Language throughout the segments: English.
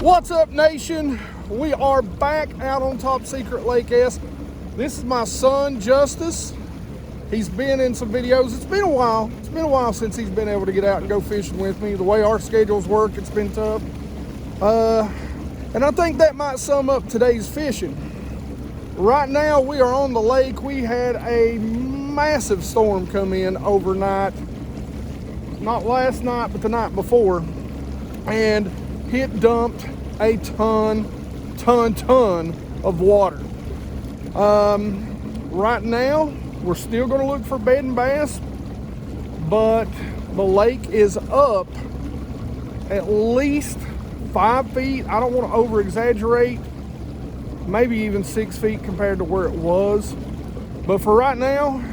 What's up, nation? We are back out on Top Secret Lake S. This is my son, Justice. He's been in some videos. It's been a while. It's been a while since he's been able to get out and go fishing with me. The way our schedules work, it's been tough. And I think that might sum up today's fishing. Right now, we are on the lake. We had a massive storm come in overnight. Not last night, but the night before. And it dumped a ton of water. Right now, we're still going to look for bedding bass, but the lake is up at least 5 feet. I don't want to over exaggerate, maybe even 6 feet compared to where it was. But for right now,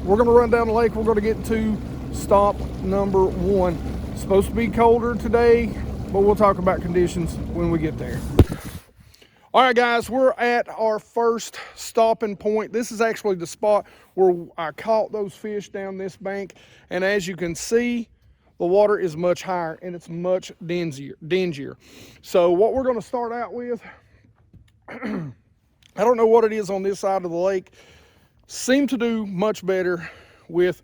we're going to run down the lake. We're going to get to stop number 1. It's supposed to be colder today, but we'll talk about conditions when we get there. All right, guys, we're at our first stopping point. This is actually the spot where I caught those fish down this bank. And as you can see, the water is much higher and it's much dingier. So what we're going to start out with, I don't know what it is on this side of the lake, seem to do much better with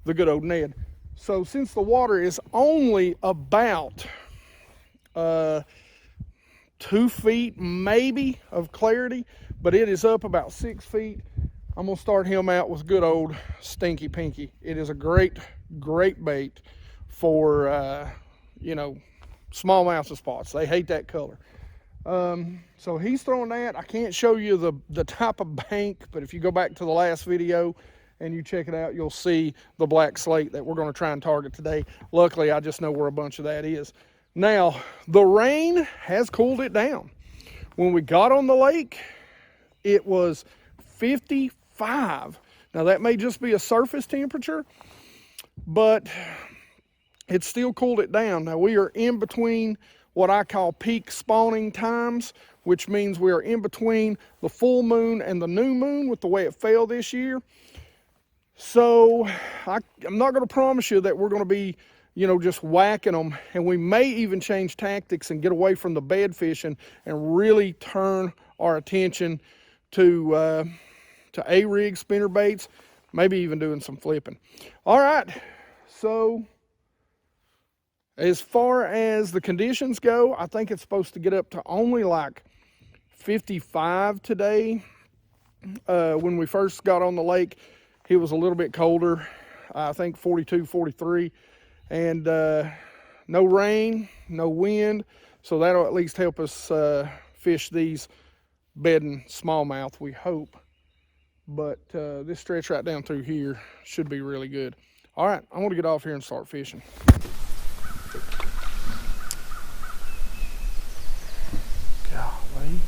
the good old Ned. So since the water is only about 2 feet maybe of clarity, but it is up about 6 feet, I'm gonna start him out with good old Stinky Pinky. It is a great bait for you know, smallmouth and spots. They hate that color. So he's throwing that. I can't show you the type of bank, but if you go back to the last video and you check it out, you'll see the black slate that we're going to try and target today. Luckily, I just know where a bunch of that is. Now, the rain has cooled it down. When we got on the lake, it was 55. Now, that may just be a surface temperature, but it still cooled it down. Now, we are in between what I call peak spawning times, which means we are in between the full moon and the new moon with the way it fell this year. So I'm not going to promise you that we're going to be, you know, just whacking them, and we may even change tactics and get away from the bed fishing and really turn our attention to A-rig spinner baits, maybe even doing some flipping. All right, so as far as the conditions go, I think it's supposed to get up to only like 55 today. When we first got on the lake, it was a little bit colder, I think 42, 43, and no rain, no wind, so that'll at least help us fish these bedding smallmouth, we hope. But this stretch right down through here should be really good. All right, I'm gonna get off here and start fishing. Golly,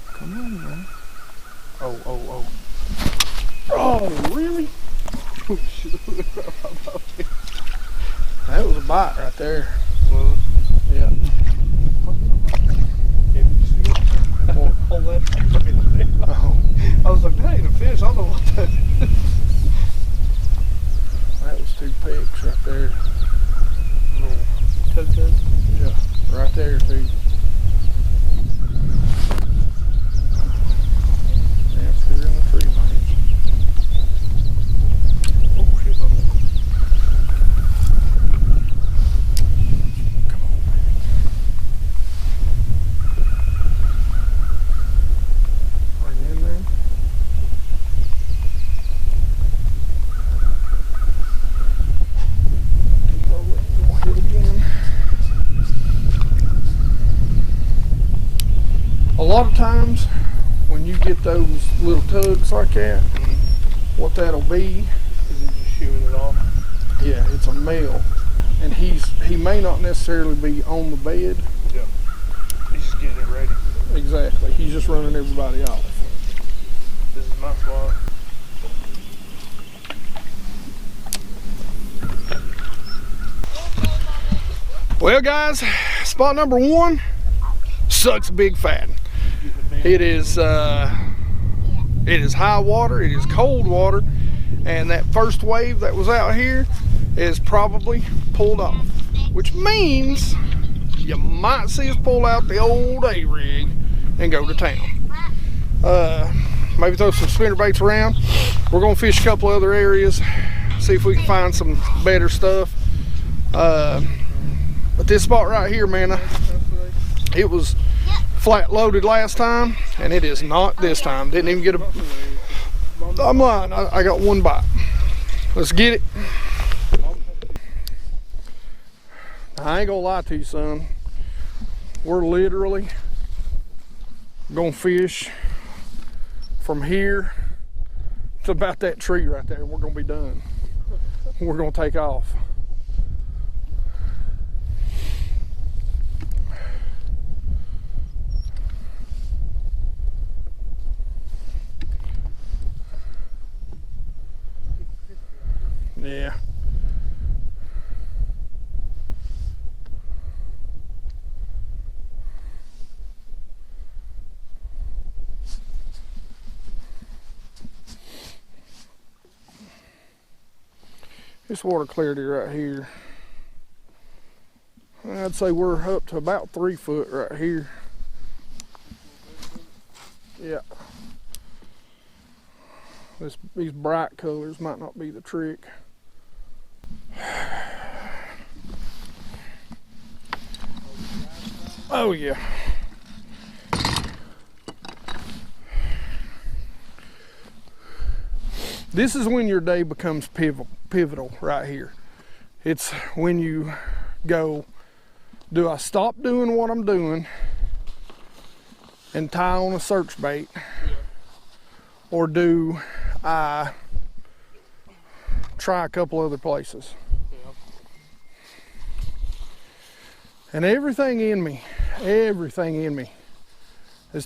come on, man. Oh. Oh, really? That was a bite right there. Was it? Yeah. Pull that. Oh. I was like, that ain't a fish. I don't know what that is. That was 2 picks right there. Little Yeah, right there too. Yeah, it's here in the tree, mate. A lot of times when you get those little tugs like that, what that'll be is he just shooing it off? Yeah, it's a male, and he may not necessarily be on the bed. Yeah, he's just getting it ready. Exactly, he's just running everybody off. This is my spot. Well, guys, spot number 1 sucks big fat. It is high water, it is cold water, and that first wave that was out here is probably pulled off, which means you might see us pull out the old A-rig and go to town. Maybe throw some spinner baits around. We're gonna fish a couple other areas, see if we can find some better stuff. But this spot right here, man, it was flat loaded last time, and it is not this time. Didn't even get a, I'm lying, I got one bite. Let's get it. I ain't gonna lie to you, son. We're literally gonna fish from here to about that tree right there. We're gonna be done. We're gonna take off. Yeah. This water clarity right here, I'd say we're up to about 3 foot right here. Yeah. These bright colors might not be the trick. Oh yeah. This is when your day becomes pivotal right here. It's when you go, do I stop doing what I'm doing and tie on a search bait, or do I try a couple other places? And everything in me is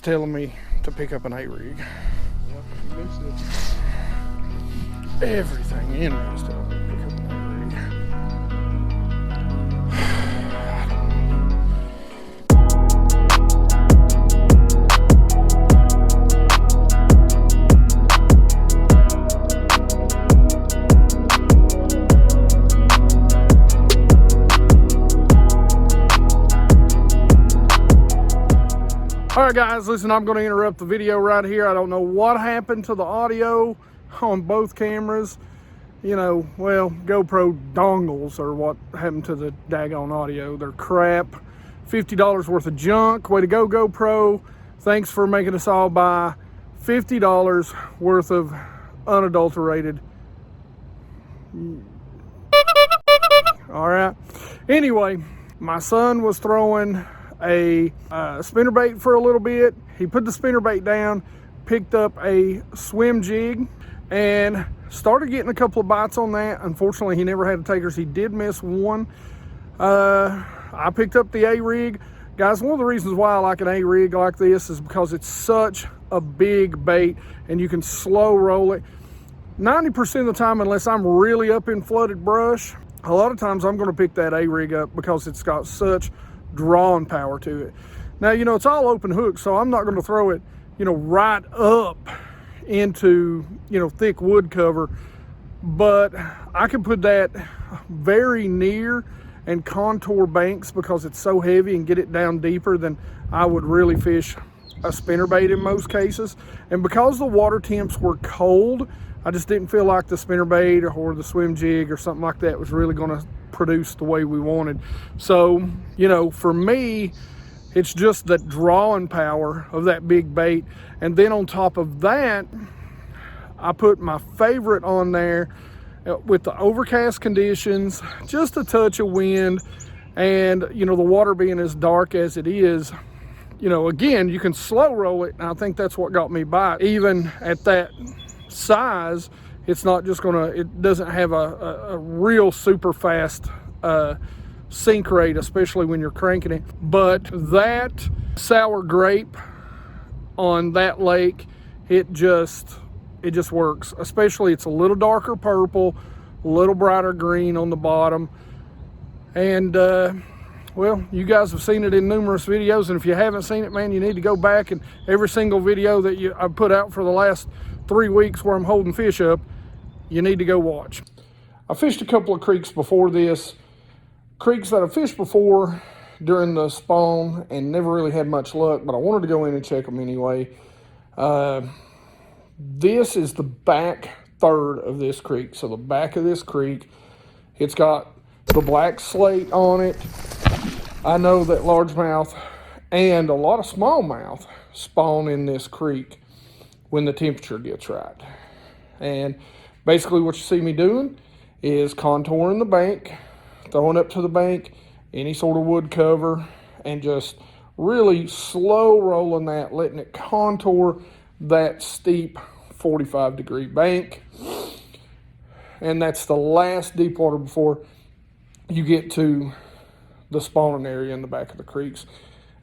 telling me to pick up an A-rig. Everything in me is telling me to pick up an All right, guys, listen, I'm going to interrupt the video right here. I don't know what happened to the audio on both cameras. You know, well, GoPro dongles or what happened to the daggone audio. They're crap. $50 worth of junk. Way to go, GoPro. Thanks for making us all buy $50 worth of unadulterated. All right. Anyway, my son was throwing a spinnerbait for a little bit. He put the spinnerbait down, picked up a swim jig, and started getting a couple of bites on that. Unfortunately, he never had takers. He did miss one. I picked up the A-rig. Guys, one of the reasons why I like an A-rig like this is because it's such a big bait and you can slow roll it. 90% of the time, unless I'm really up in flooded brush, a lot of times I'm going to pick that A-rig up because it's got such drawing power to it. Now, you know, it's all open hook, so I'm not going to throw it, you know, right up into, you know, thick wood cover, but I can put that very near and contour banks because it's so heavy and get it down deeper than I would really fish a spinnerbait in most cases. And because the water temps were cold, I just didn't feel like the spinnerbait or the swim jig or something like that was really going to produce the way we wanted. So, you know, for me, it's just the drawing power of that big bait. And then on top of that, I put my favorite on there with the overcast conditions, just a touch of wind, and, you know, the water being as dark as it is, you know, again, you can slow roll it. And I think that's what got me by. Even at that size, it's not just gonna, it doesn't have a real super fast sink rate, especially when you're cranking it. But that sour grape on that lake, it just works. Especially it's a little darker purple, a little brighter green on the bottom. And well, you guys have seen it in numerous videos, and if you haven't seen it, man, you need to go back, and every single video that I've put out for the last 3 weeks where I'm holding fish up, you need to go watch. I fished a couple of creeks before this. Creeks that I fished before, during the spawn and never really had much luck, but I wanted to go in and check them anyway. This is the back third of this creek. So the back of this creek, it's got the black slate on it. I know that largemouth and a lot of smallmouth spawn in this creek when the temperature gets right. And basically what you see me doing is contouring the bank, throwing up to the bank, any sort of wood cover, and just really slow rolling that, letting it contour that steep 45-degree bank. And that's the last deep water before you get to the spawning area in the back of the creeks.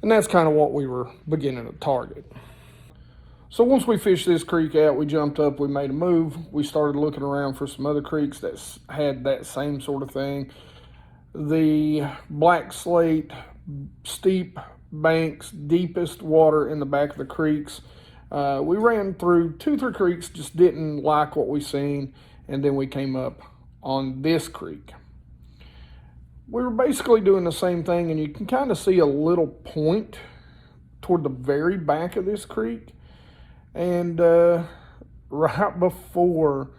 And that's kind of what we were beginning to target. So once we fished this creek out, we jumped up, we made a move. We started looking around for some other creeks that had that same sort of thing. The black slate, steep banks, deepest water in the back of the creeks. We ran through 2-3 creeks, just didn't like what we seen, and then we came up on this creek. We were basically doing the same thing, and you can kind of see a little point toward the very back of this creek. And right before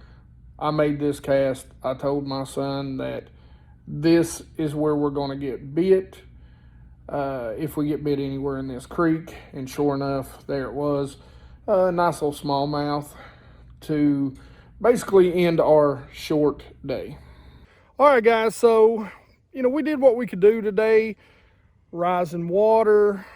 I made this cast, I told my son that this is where we're going to get bit. If we get bit anywhere in this creek. And sure enough, there it was. A nice little smallmouth to basically end our short day. All right, guys, so, we did what we could do today. Rising water,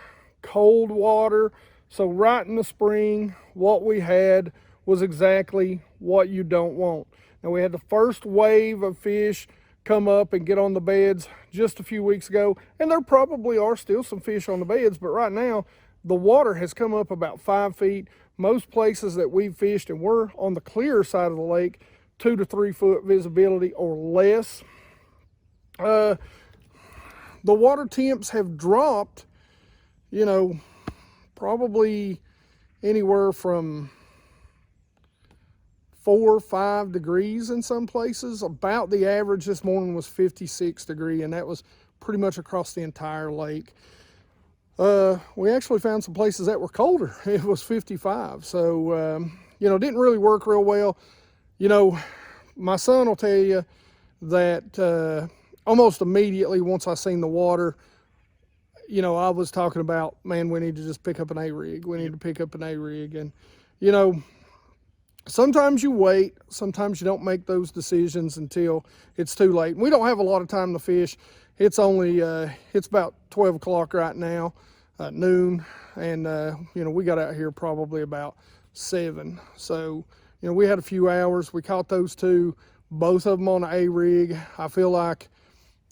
cold water. So right in the spring, what we had was exactly what you don't want. Now, we had the first wave of fish come up and get on the beds just a few weeks ago, and there probably are still some fish on the beds, but right now, the water has come up about 5 feet. Most places that we've fished, and we're on the clear side of the lake, 2 to 3 foot visibility or less. The water temps have dropped, probably anywhere from 4 or 5 degrees in some places. About the average this morning was 56 degrees, and that was pretty much across the entire lake. We actually found some places that were colder. It was 55. So, didn't really work real well. My son will tell you that almost immediately once I seen the water, I was talking about, man, we need to just pick up an A-rig. We need to pick up an A-rig. And, sometimes you wait. Sometimes you don't make those decisions until it's too late. We don't have a lot of time to fish. It's only, it's about 12 o'clock right now, noon. And, we got out here probably about 7. So, we had a few hours. We caught those 2, both of them on an A-rig. I feel like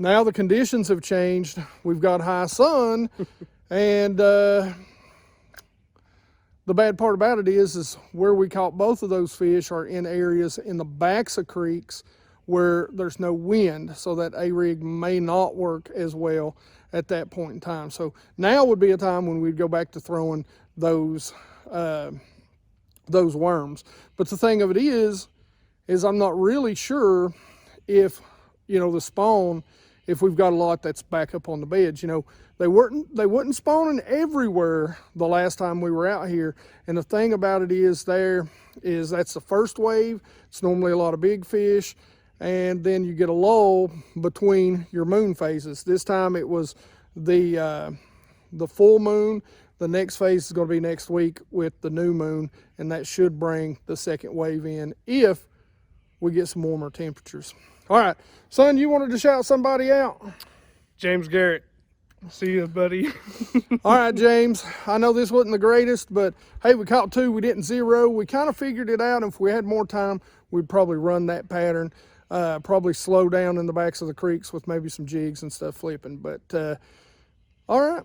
now the conditions have changed. We've got high sun, and the bad part about it is where we caught both of those fish are in areas in the backs of creeks where there's no wind, so that A-rig may not work as well at that point in time. So now would be a time when we'd go back to throwing those worms. But the thing of it is I'm not really sure if, the spawn, if we've got a lot that's back up on the beds. They wasn't spawning everywhere the last time we were out here. And the thing about it is that's the first wave. It's normally a lot of big fish, and then you get a lull between your moon phases. This time it was the full moon. The next phase is going to be next week with the new moon, and that should bring the second wave in if we get some warmer temperatures. All right, son, you wanted to shout somebody out? James Garrett. See you, buddy. All right, James, I know this wasn't the greatest, but hey, we caught 2, we didn't 0. We kind of figured it out, and if we had more time, we'd probably run that pattern, probably slow down in the backs of the creeks with maybe some jigs and stuff flipping. But all right.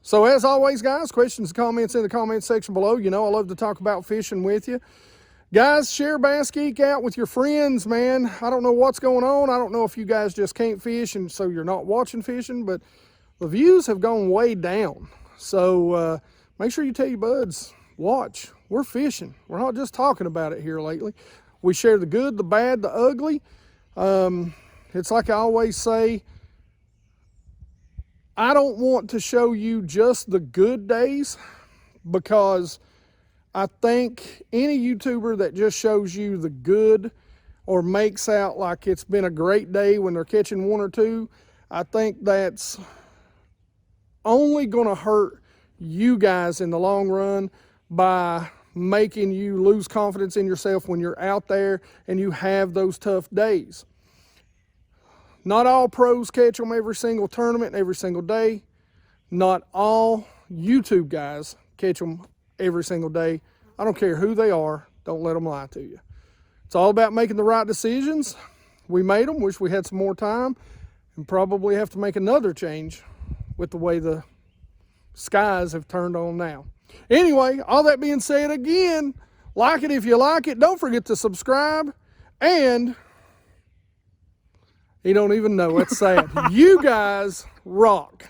So as always, guys, questions and comments in the comment section below. I love to talk about fishing with you. Guys, share BassGeek out with your friends, man. I don't know what's going on. I don't know if you guys just can't fish and so you're not watching fishing, but the views have gone way down. So make sure you tell your buds, watch. We're fishing. We're not just talking about it here lately. We share the good, the bad, the ugly. It's like I always say, I don't want to show you just the good days, because I think any YouTuber that just shows you the good or makes out like it's been a great day when they're catching one or two, I think that's only going to hurt you guys in the long run by making you lose confidence in yourself when you're out there and you have those tough days. Not all pros catch them every single tournament, every single day. Not all YouTube guys catch them every single day. I don't care who they are. Don't let them lie to you. It's all about making the right decisions. We made them. Wish we had some more time, and probably have to make another change with the way the skies have turned on now. Anyway, all that being said, again, like it if you like it. Don't forget to subscribe. And he don't even know. It's sad. You guys rock.